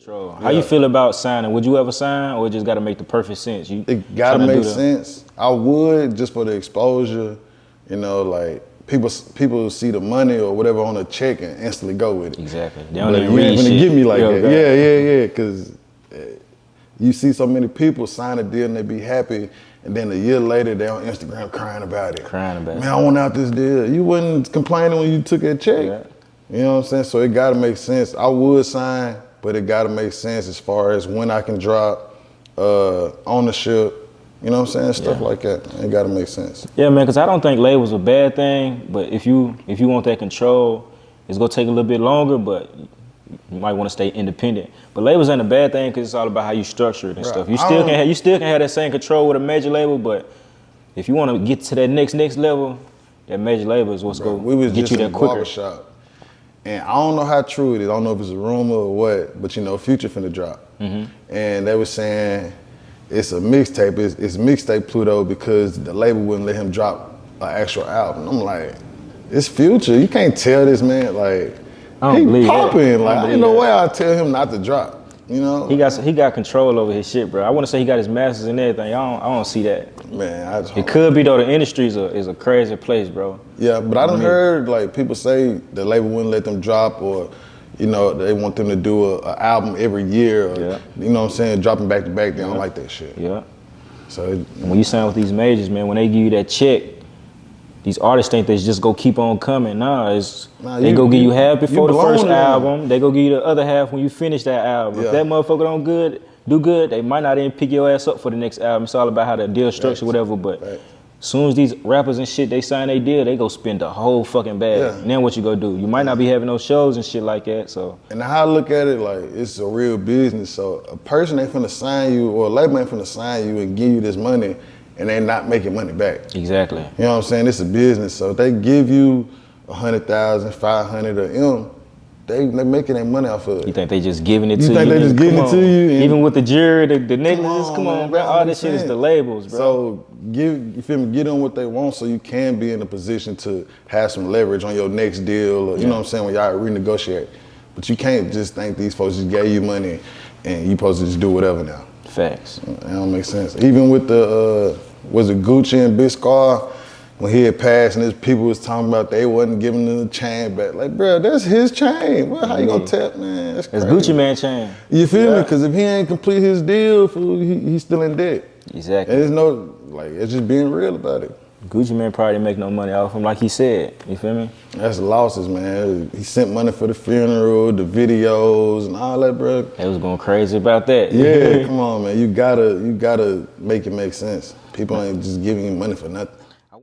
control. How you feel about signing? Would you ever sign, or it just got to make the perfect sense? It gotta make sense. I would, just for the exposure. You know, like people see the money or whatever on a check and instantly go with it. Exactly. They But don't you even read ain't gonna shit. give me like Yeah, that. Yeah. Because you see so many people sign a deal and they be happy, and then a year later they on Instagram crying about it. Man, I want out this deal. You wasn't complaining when you took that check. Yeah. You know what I'm saying? So it gotta make sense. I would sign, but it gotta make sense as far as when I can drop, ownership. You know what I'm saying? Stuff like that. It gotta make sense. Yeah, man, because I don't think label's a bad thing, but if you want that control, it's gonna take a little bit longer, but you might want to stay independent. But labels ain't a bad thing because it's all about how you structure it and stuff. You still can have that same control with a major label, but if you want to get to that next level, that major label is what's going to get you there quicker. Barbershop, and I don't know how true it is. I don't know if it's a rumor or what, but you know, Future finna drop, and they were saying it's a mixtape. It's mixtape Pluto because the label wouldn't let him drop an actual album. I'm like, it's Future. You can't tell this man like he popping. Like ain't no way I'll tell him not to drop. You know, he got control over his shit, bro. I want to say he got his masters and everything. I don't see that. Man, it could be though. The industry is a crazy place, bro. Yeah, but I done heard like people say the label wouldn't let them drop, or you know they want them to do a album every year. Or, you know what I'm saying? Dropping back to back, they don't like that shit. Yeah. So when you sign with these majors, man, when they give you that check, these artists think they just go keep on coming. They go give you half before the first album. They go give you the other half when you finish that album. If that motherfucker don't do good, they might not even pick your ass up for the next album. It's all about how the deal structure, whatever. But as soon as these rappers and shit, they sign their deal, they go spend the whole fucking bag. Yeah. And then what you go do? You might not be having no shows and shit like that. So. And how I look at it, like it's a real business. So a person ain't finna sign you, or a label ain't finna sign you and give you this money, and they not making money back. Exactly. You know what I'm saying? It's a business. So if they give you 100,000, 500 or M, they making their money off of it. You think they just giving it to you? You think they just giving it to you? Even with the jury, the necklaces, come on, bro. All this shit is the labels, bro. So you feel me? Get them what they want so you can be in a position to have some leverage on your next deal, or you know what I'm saying, when y'all renegotiate. But you can't just think these folks just gave you money and you supposed to just do whatever now. Facts. That don't make sense. Even with the was it Gucci and Big Scar, when he had passed and his people was talking about they wasn't giving him the chain back. Like, bro, that's his chain. Well, how you gonna tap, man? That's crazy. It's Gucci Man chain. You feel me? Because if he ain't complete his deal, fool, he's still in debt. Exactly. And there's no, like, it's just being real about it. Gucci Man probably make no money off him, like he said. You feel me? That's losses, man. He sent money for the funeral, the videos, and all that, bro. They was going crazy about that. Yeah, come on, man. You gotta make it make sense. People ain't just giving you money for nothing.